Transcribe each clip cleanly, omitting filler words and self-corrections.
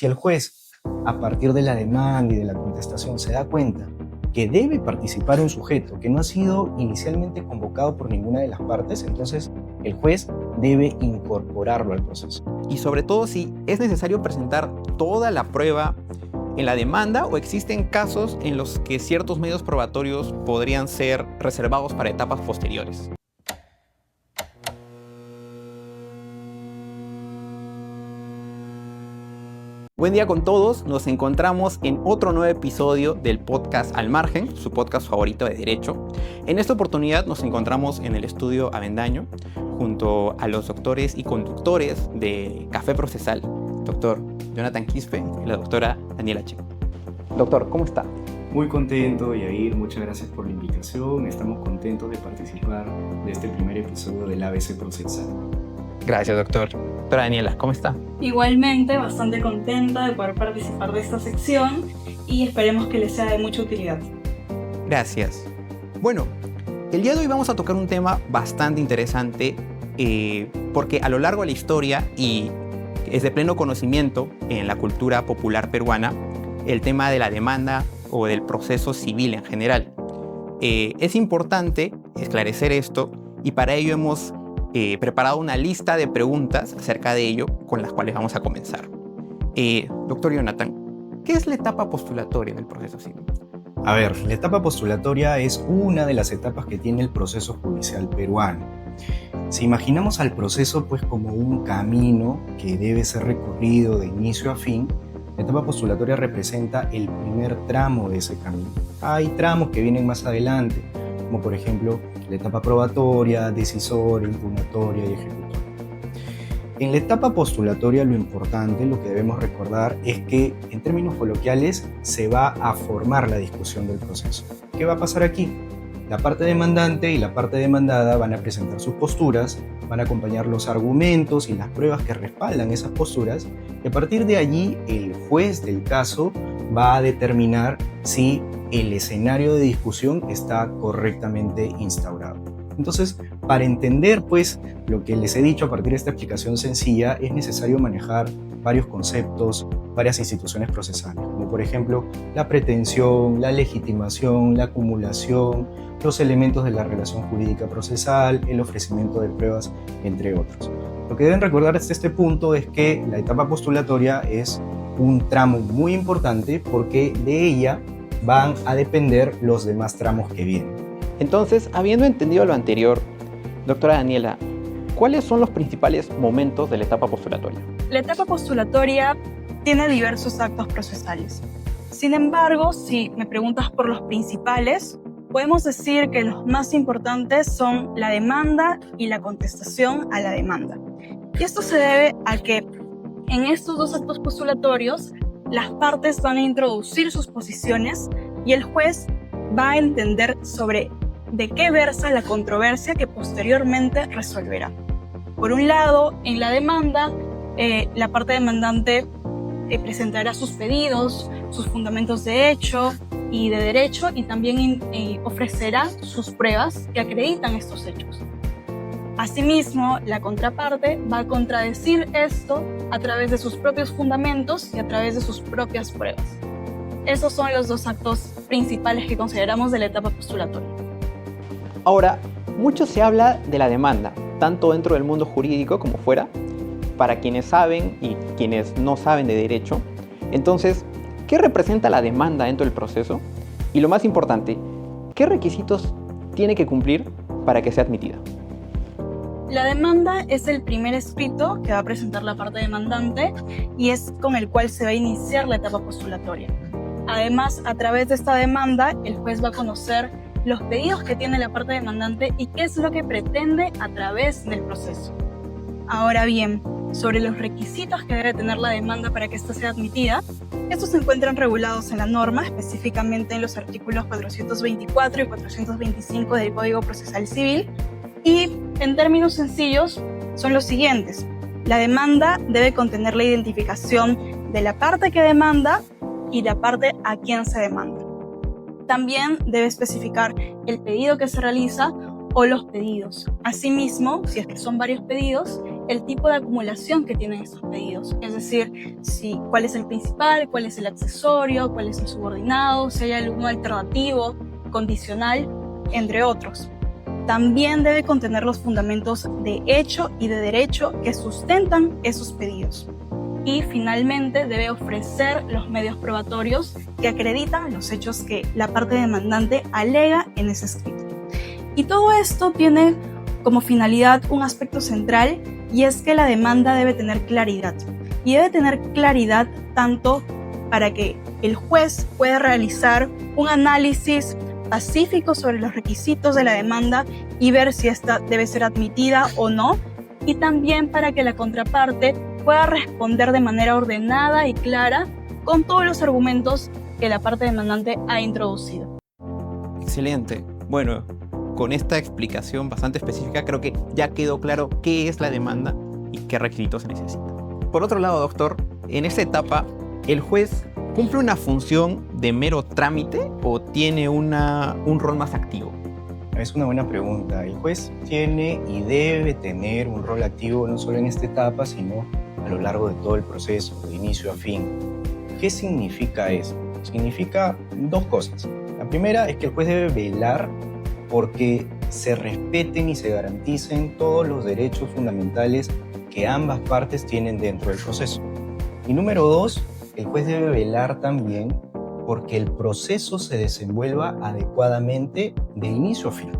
Si el juez, a partir de la demanda y de la contestación, se da cuenta que debe participar un sujeto que no ha sido inicialmente convocado por ninguna de las partes, entonces el juez debe incorporarlo al proceso. Y sobre todo si es necesario presentar toda la prueba en la demanda o existen casos en los que ciertos medios probatorios podrían ser reservados para etapas posteriores. Buen día con todos, nos encontramos en otro nuevo episodio del podcast Al Margen, su podcast favorito de Derecho. En esta oportunidad nos encontramos en el estudio Avendaño, junto a los doctores y conductores de Café Procesal, doctor Jonathan Quispe y la doctora Daniela Chico. Doctor, ¿cómo está? Muy contento, Yair, muchas gracias por la invitación. Estamos contentos de participar de este primer episodio del ABC Procesal. Gracias, doctor. Doctora Daniela, ¿cómo está? Igualmente, bastante contenta de poder participar de esta sección y esperemos que les sea de mucha utilidad. Gracias. Bueno, el día de hoy vamos a tocar un tema bastante interesante porque a lo largo de la historia y es de pleno conocimiento en la cultura popular peruana el tema de la demanda o del proceso civil en general. Es importante esclarecer esto y para ello hemos preparado una lista de preguntas acerca de ello con las cuales vamos a comenzar. Doctor Jonathan, ¿qué es la etapa postulatoria del proceso civil? A ver, la etapa postulatoria es una de las etapas que tiene el proceso judicial peruano. Si imaginamos al proceso pues como un camino que debe ser recorrido de inicio a fin, la etapa postulatoria representa el primer tramo de ese camino. Hay tramos que vienen más adelante, como por ejemplo la etapa probatoria, decisoria, impugnatoria y ejecutoria. En la etapa postulatoria lo importante, lo que debemos recordar es que en términos coloquiales se va a formar la discusión del proceso. ¿Qué va a pasar aquí? La parte demandante y la parte demandada van a presentar sus posturas, van a acompañar los argumentos y las pruebas que respaldan esas posturas y a partir de allí el juez del caso va a determinar si el escenario de discusión está correctamente instaurado. Entonces, para entender pues lo que les he dicho a partir de esta explicación sencilla, es necesario manejar varios conceptos, varias instituciones procesales, como por ejemplo la pretensión, la legitimación, la acumulación, los elementos de la relación jurídica procesal, el ofrecimiento de pruebas, entre otros. Lo que deben recordar hasta este punto es que la etapa postulatoria es un tramo muy importante porque de ella van a depender los demás tramos que vienen. Entonces, habiendo entendido lo anterior, doctora Daniela, ¿cuáles son los principales momentos de la etapa postulatoria? La etapa postulatoria tiene diversos actos procesales. Sin embargo, si me preguntas por los principales, podemos decir que los más importantes son la demanda y la contestación a la demanda. Y esto se debe a que en estos dos actos postulatorios las partes van a introducir sus posiciones y el juez va a entender sobre de qué versa la controversia que posteriormente resolverá. Por un lado, en la demanda, la parte demandante presentará sus pedidos, sus fundamentos de hecho y de derecho y también ofrecerá sus pruebas que acreditan estos hechos. Asimismo, la contraparte va a contradecir esto a través de sus propios fundamentos y a través de sus propias pruebas. Esos son los dos actos principales que consideramos de la etapa postulatoria. Ahora, mucho se habla de la demanda, tanto dentro del mundo jurídico como fuera, para quienes saben y quienes no saben de derecho. Entonces, ¿qué representa la demanda dentro del proceso? Y lo más importante, ¿qué requisitos tiene que cumplir para que sea admitida? La demanda es el primer escrito que va a presentar la parte demandante y es con el cual se va a iniciar la etapa postulatoria. Además, a través de esta demanda, el juez va a conocer los pedidos que tiene la parte demandante y qué es lo que pretende a través del proceso. Ahora bien, sobre los requisitos que debe tener la demanda para que ésta sea admitida, estos se encuentran regulados en la norma, específicamente en los artículos 424 y 425 del Código Procesal Civil, y en términos sencillos son los siguientes. La demanda debe contener la identificación de la parte que demanda y la parte a quien se demanda. También debe especificar el pedido que se realiza o los pedidos. Asimismo, si es que son varios pedidos, el tipo de acumulación que tienen estos pedidos. Es decir, cuál es el principal, cuál es el accesorio, cuál es el subordinado, si hay alguno alternativo, condicional, entre otros. También debe contener los fundamentos de hecho y de derecho que sustentan esos pedidos. Y finalmente debe ofrecer los medios probatorios que acreditan los hechos que la parte demandante alega en ese escrito. Y todo esto tiene como finalidad un aspecto central, y es que la demanda debe tener claridad. Y debe tener claridad tanto para que el juez pueda realizar un análisis pacífico sobre los requisitos de la demanda y ver si esta debe ser admitida o no, y también para que la contraparte pueda responder de manera ordenada y clara con todos los argumentos que la parte demandante ha introducido. Excelente. Bueno, con esta explicación bastante específica creo que ya quedó claro qué es la demanda y qué requisitos se necesitan. Por otro lado, doctor, en esta etapa, ¿el juez cumple una función de mero trámite o tiene un rol más activo? Es una buena pregunta. El juez tiene y debe tener un rol activo no solo en esta etapa, sino a lo largo de todo el proceso, de inicio a fin. ¿Qué significa eso? Significa dos cosas. La primera es que el juez debe velar porque se respeten y se garanticen todos los derechos fundamentales que ambas partes tienen dentro del proceso. Y número dos, el juez debe velar también porque el proceso se desenvuelva adecuadamente de inicio a fin.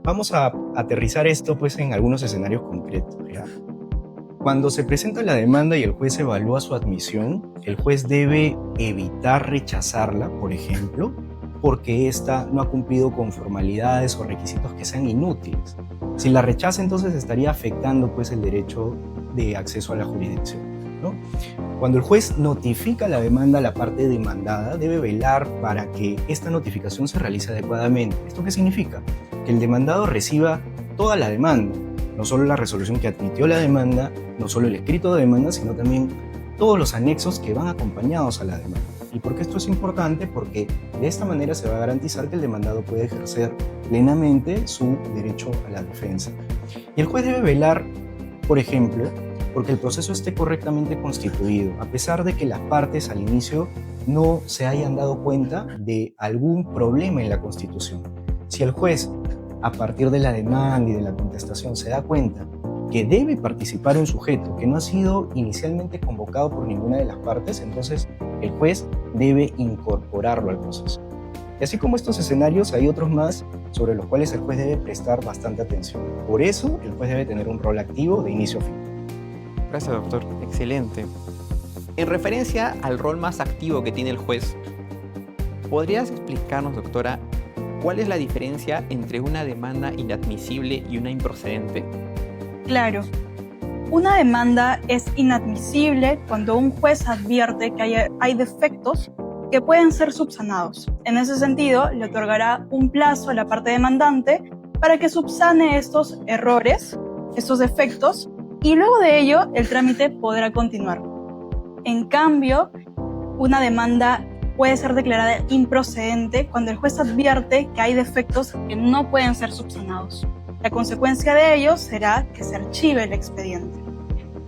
Vamos a aterrizar esto pues en algunos escenarios concretos, ¿ya? Cuando se presenta la demanda y el juez evalúa su admisión, el juez debe evitar rechazarla, por ejemplo, porque ésta no ha cumplido con formalidades o requisitos que sean inútiles. Si la rechaza, entonces estaría afectando pues el derecho de acceso a la jurisdicción, ¿no? Cuando el juez notifica la demanda a la parte demandada, debe velar para que esta notificación se realice adecuadamente. ¿Esto qué significa? Que el demandado reciba toda la demanda, no solo la resolución que admitió la demanda, no solo el escrito de demanda, sino también todos los anexos que van acompañados a la demanda. ¿Y por qué esto es importante? Porque de esta manera se va a garantizar que el demandado puede ejercer plenamente su derecho a la defensa. Y el juez debe velar, por ejemplo, porque el proceso esté correctamente constituido, a pesar de que las partes al inicio no se hayan dado cuenta de algún problema en la constitución. Si el juez, a partir de la demanda y de la contestación, se da cuenta que debe participar un sujeto que no ha sido inicialmente convocado por ninguna de las partes, entonces el juez debe incorporarlo al proceso. Y así como estos escenarios, hay otros más sobre los cuales el juez debe prestar bastante atención. Por eso, el juez debe tener un rol activo de inicio a fin. Gracias, doctor. Excelente. En referencia al rol más activo que tiene el juez, ¿podrías explicarnos, doctora, cuál es la diferencia entre una demanda inadmisible y una improcedente? Claro. Una demanda es inadmisible cuando un juez advierte que hay defectos que pueden ser subsanados. En ese sentido, le otorgará un plazo a la parte demandante para que subsane estos errores, estos defectos, y luego de ello el trámite podrá continuar. En cambio, una demanda puede ser declarada improcedente cuando el juez advierte que hay defectos que no pueden ser subsanados. La consecuencia de ello será que se archive el expediente.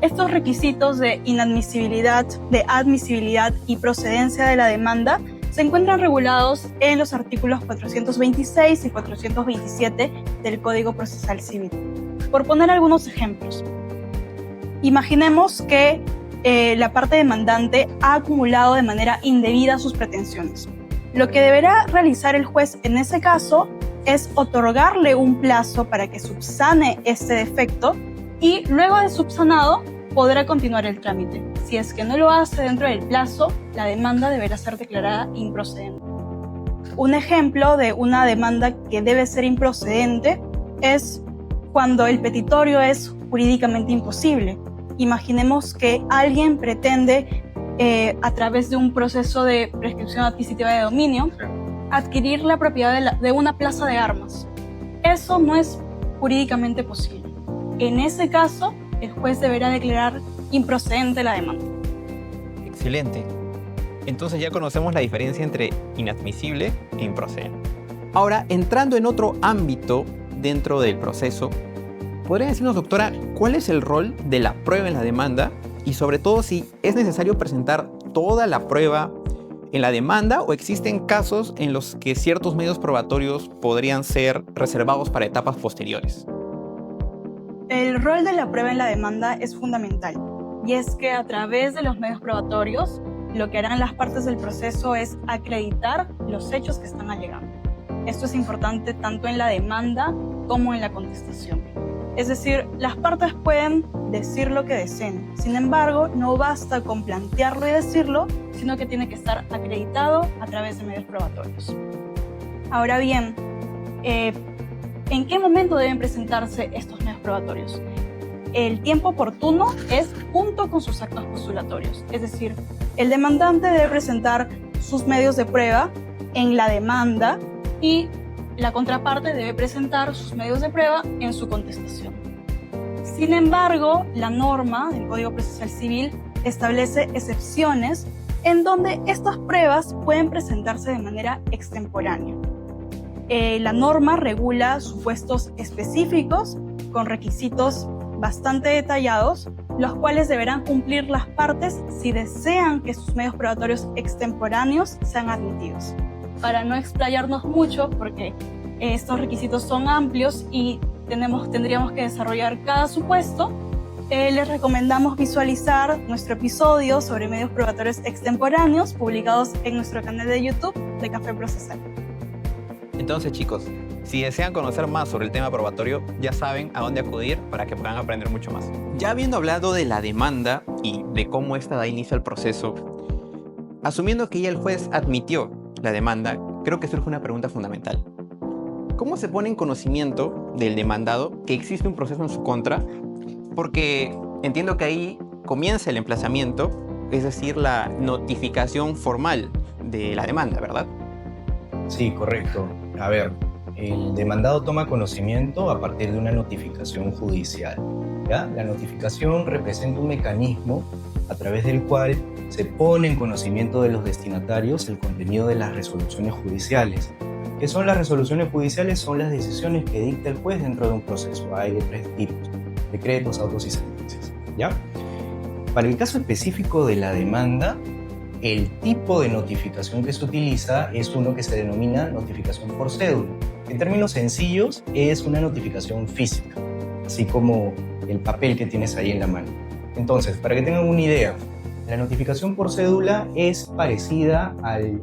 Estos requisitos de inadmisibilidad, de admisibilidad y procedencia de la demanda se encuentran regulados en los artículos 426 y 427 del Código Procesal Civil. Por poner algunos ejemplos, imaginemos que la parte demandante ha acumulado de manera indebida sus pretensiones. Lo que deberá realizar el juez en ese caso es otorgarle un plazo para que subsane este defecto y luego de subsanado podrá continuar el trámite. Si es que no lo hace dentro del plazo, la demanda deberá ser declarada improcedente. Un ejemplo de una demanda que debe ser improcedente es cuando el petitorio es jurídicamente imposible. Imaginemos que alguien pretende, a través de un proceso de prescripción adquisitiva de dominio, adquirir la propiedad de una plaza de armas. Eso no es jurídicamente posible. En ese caso, el juez deberá declarar improcedente la demanda. Excelente. Entonces ya conocemos la diferencia entre inadmisible e improcedente. Ahora, entrando en otro ámbito dentro del proceso, ¿Podría decirnos, doctora, cuál es el rol de la prueba en la demanda y sobre todo si es necesario presentar toda la prueba en la demanda o existen casos en los que ciertos medios probatorios podrían ser reservados para etapas posteriores? El rol de la prueba en la demanda es fundamental, y es que a través de los medios probatorios lo que harán las partes del proceso es acreditar los hechos que están alegando. Esto es importante tanto en la demanda como en la contestación. Es decir, las partes pueden decir lo que deseen. Sin embargo, no basta con plantearlo y decirlo, sino que tiene que estar acreditado a través de medios probatorios. Ahora bien, ¿en qué momento deben presentarse estos medios probatorios? El tiempo oportuno es junto con sus actos postulatorios. Es decir, el demandante debe presentar sus medios de prueba en la demanda y la contraparte debe presentar sus medios de prueba en su contestación. Sin embargo, la norma del Código Procesal Civil establece excepciones en donde estas pruebas pueden presentarse de manera extemporánea. La norma regula supuestos específicos con requisitos bastante detallados, los cuales deberán cumplir las partes si desean que sus medios probatorios extemporáneos sean admitidos. Para no explayarnos mucho, porque estos requisitos son amplios y tendríamos que desarrollar cada supuesto, les recomendamos visualizar nuestro episodio sobre medios probatorios extemporáneos publicados en nuestro canal de YouTube de Café Procesal. Entonces, chicos, si desean conocer más sobre el tema probatorio, ya saben a dónde acudir para que puedan aprender mucho más. Ya habiendo hablado de la demanda y de cómo esta da inicio al proceso, asumiendo que ya el juez admitió la demanda, creo que surge una pregunta fundamental. ¿Cómo se pone en conocimiento del demandado que existe un proceso en su contra? Porque entiendo que ahí comienza el emplazamiento, es decir, la notificación formal de la demanda, ¿verdad? Sí, correcto. A ver, el demandado toma conocimiento a partir de una notificación judicial, ¿ya? La notificación representa un mecanismo a través del cual se pone en conocimiento de los destinatarios el contenido de las resoluciones judiciales. ¿Qué son las resoluciones judiciales? Son las decisiones que dicta el juez dentro de un proceso. Hay de tres tipos: decretos, autos y sentencias, ¿ya? Para el caso específico de la demanda, el tipo de notificación que se utiliza es uno que se denomina notificación por cédula. En términos sencillos, es una notificación física, así como el papel que tienes ahí en la mano. Entonces, para que tengan una idea, la notificación por cédula es parecida al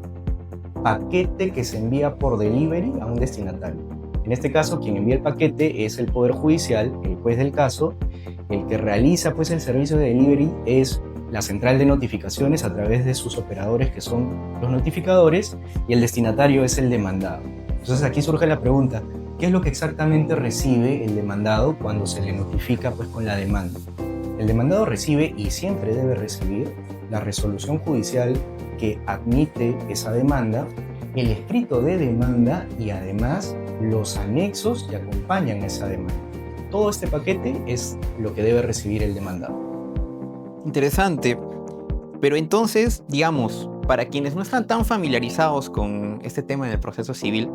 paquete que se envía por delivery a un destinatario. En este caso, quien envía el paquete es el Poder Judicial, el juez del caso. El que realiza pues el servicio de delivery es la central de notificaciones a través de sus operadores, que son los notificadores, y el destinatario es el demandado. Entonces aquí surge la pregunta: ¿qué es lo que exactamente recibe el demandado cuando se le notifica pues con la demanda? El demandado recibe, y siempre debe recibir, la resolución judicial que admite esa demanda, el escrito de demanda y además los anexos que acompañan esa demanda. Todo este paquete es lo que debe recibir el demandado. Interesante. Pero entonces, digamos, para quienes no están tan familiarizados con este tema en el proceso civil,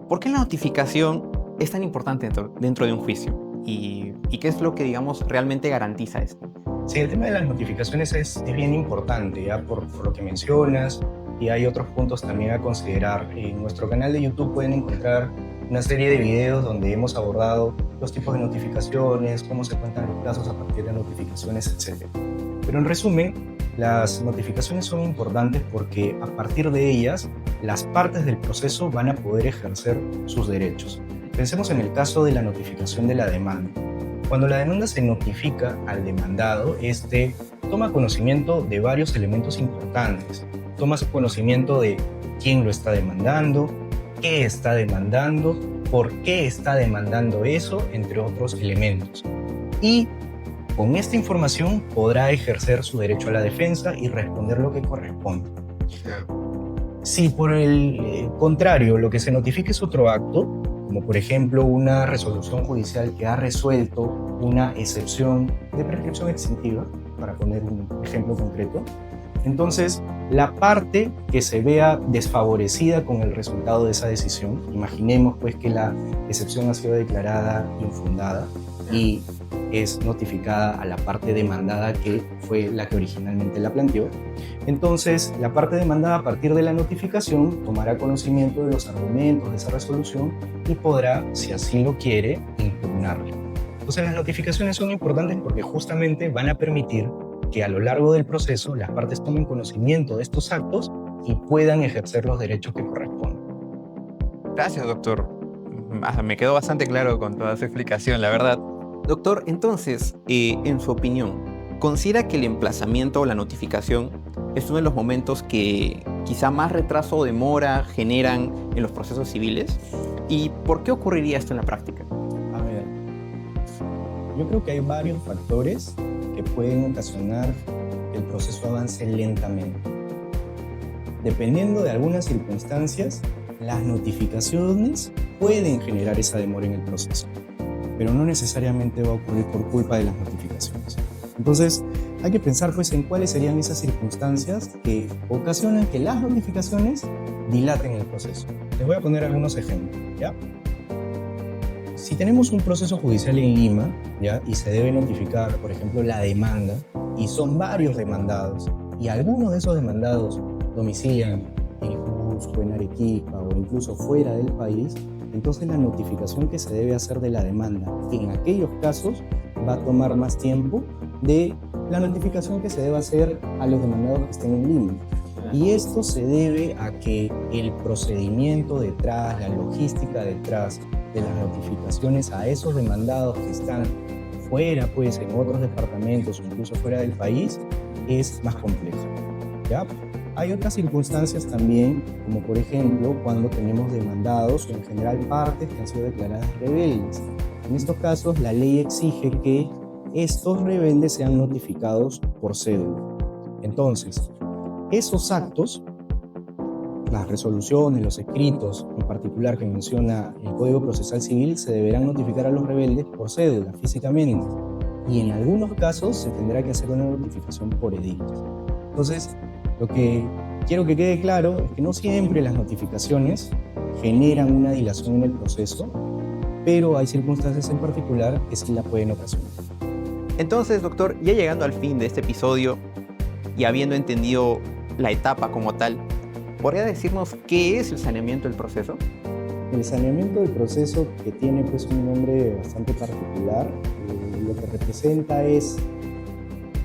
¿por qué la notificación es tan importante dentro de un juicio? ¿Y qué es lo que, digamos, realmente garantiza esto? Sí, el tema de las notificaciones es bien importante, ya por lo que mencionas, y hay otros puntos también a considerar. En nuestro canal de YouTube pueden encontrar una serie de videos donde hemos abordado los tipos de notificaciones, cómo se cuentan los plazos a partir de notificaciones, etc. Pero en resumen, las notificaciones son importantes porque a partir de ellas las partes del proceso van a poder ejercer sus derechos. Pensemos en el caso de la notificación de la demanda. Cuando la demanda se notifica al demandado, este toma conocimiento de varios elementos importantes. Toma conocimiento de quién lo está demandando, qué está demandando, por qué está demandando eso, entre otros elementos. Y con esta información podrá ejercer su derecho a la defensa y responder lo que corresponde. Si por el contrario lo que se notifica es otro acto, como por ejemplo una resolución judicial que ha resuelto una excepción de prescripción extintiva, para poner un ejemplo concreto, entonces la parte que se vea desfavorecida con el resultado de esa decisión, imaginemos pues que la excepción ha sido declarada infundada, y es notificada a la parte demandada, que fue la que originalmente la planteó. Entonces, la parte demandada, a partir de la notificación, tomará conocimiento de los argumentos de esa resolución y podrá, si así lo quiere, impugnarla. Entonces, las notificaciones son importantes porque justamente van a permitir que a lo largo del proceso las partes tomen conocimiento de estos actos y puedan ejercer los derechos que corresponden. Gracias, doctor. Me quedó bastante claro con toda su explicación, la verdad. Doctor, entonces, en su opinión, ¿considera que el emplazamiento o la notificación es uno de los momentos que quizá más retraso o demora generan en los procesos civiles? ¿Y por qué ocurriría esto en la práctica? A ver, yo creo que hay varios factores que pueden ocasionar que el proceso avance lentamente. Dependiendo de algunas circunstancias, las notificaciones pueden generar esa demora en el proceso, pero no necesariamente va a ocurrir por culpa de las notificaciones. Entonces, hay que pensar pues en cuáles serían esas circunstancias que ocasionan que las notificaciones dilaten el proceso. Les voy a poner algunos ejemplos, ¿ya? Si tenemos un proceso judicial en Lima, ¿ya?, y se debe notificar, por ejemplo, la demanda, y son varios demandados, y algunos de esos demandados domicilian en Cusco, en Arequipa o incluso fuera del país, entonces la notificación que se debe hacer de la demanda en aquellos casos va a tomar más tiempo de la notificación que se debe hacer a los demandados que estén en Lima. Y esto se debe a que el procedimiento detrás, la logística detrás de las notificaciones a esos demandados que están fuera, pues en otros departamentos o incluso fuera del país, es más compleja, ¿ya? Hay otras circunstancias también, como por ejemplo cuando tenemos demandados o en general partes que han sido declaradas rebeldes. En estos casos, la ley exige que estos rebeldes sean notificados por cédula. Entonces, esos actos, las resoluciones, los escritos en particular que menciona el Código Procesal Civil, se deberán notificar a los rebeldes por cédula, físicamente. Y en algunos casos se tendrá que hacer una notificación por edicto. Entonces, lo que quiero que quede claro es que no siempre las notificaciones generan una dilación en el proceso, pero hay circunstancias en particular que sí la pueden ocasionar. Entonces, doctor, ya llegando al fin de este episodio y habiendo entendido la etapa como tal, ¿podría decirnos qué es el saneamiento del proceso? El saneamiento del proceso, que tiene pues un nombre bastante particular, lo que representa es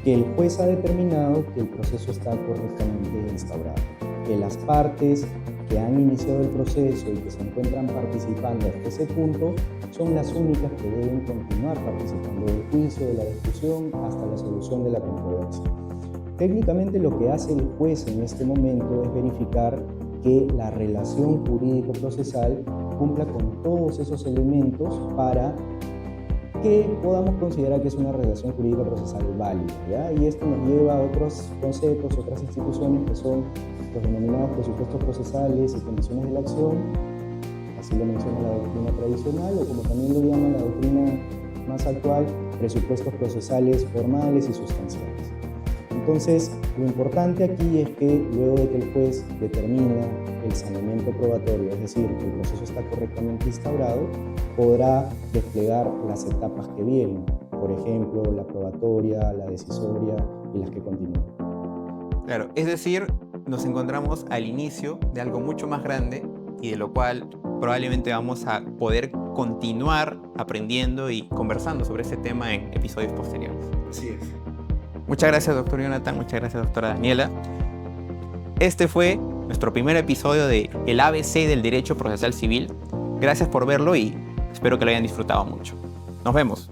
que el juez ha determinado que el proceso está correctamente instaurado, que las partes que han iniciado el proceso y que se encuentran participando hasta ese punto son las únicas que deben continuar participando del juicio, de la discusión, hasta la solución de la controversia. Técnicamente lo que hace el juez en este momento es verificar que la relación jurídico-procesal cumpla con todos esos elementos para que podamos considerar que es una relación jurídica procesal válida, ¿ya? Y esto nos lleva a otros conceptos, otras instituciones que son los denominados presupuestos procesales y condiciones de la acción, así lo menciona la doctrina tradicional, o como también lo llama la doctrina más actual, presupuestos procesales formales y sustanciales. Entonces, lo importante aquí es que luego de que el juez determina el saneamiento probatorio, es decir, que el proceso está correctamente instaurado, podrá desplegar las etapas que vienen, por ejemplo, la probatoria, la decisoria y las que continúan. Claro, es decir, nos encontramos al inicio de algo mucho más grande y de lo cual probablemente vamos a poder continuar aprendiendo y conversando sobre este tema en episodios posteriores. Así es. Muchas gracias, doctor Jonathan. Muchas gracias, doctora Daniela. Este fue nuestro primer episodio de El ABC del Derecho Procesal Civil. Gracias por verlo y espero que lo hayan disfrutado mucho. Nos vemos.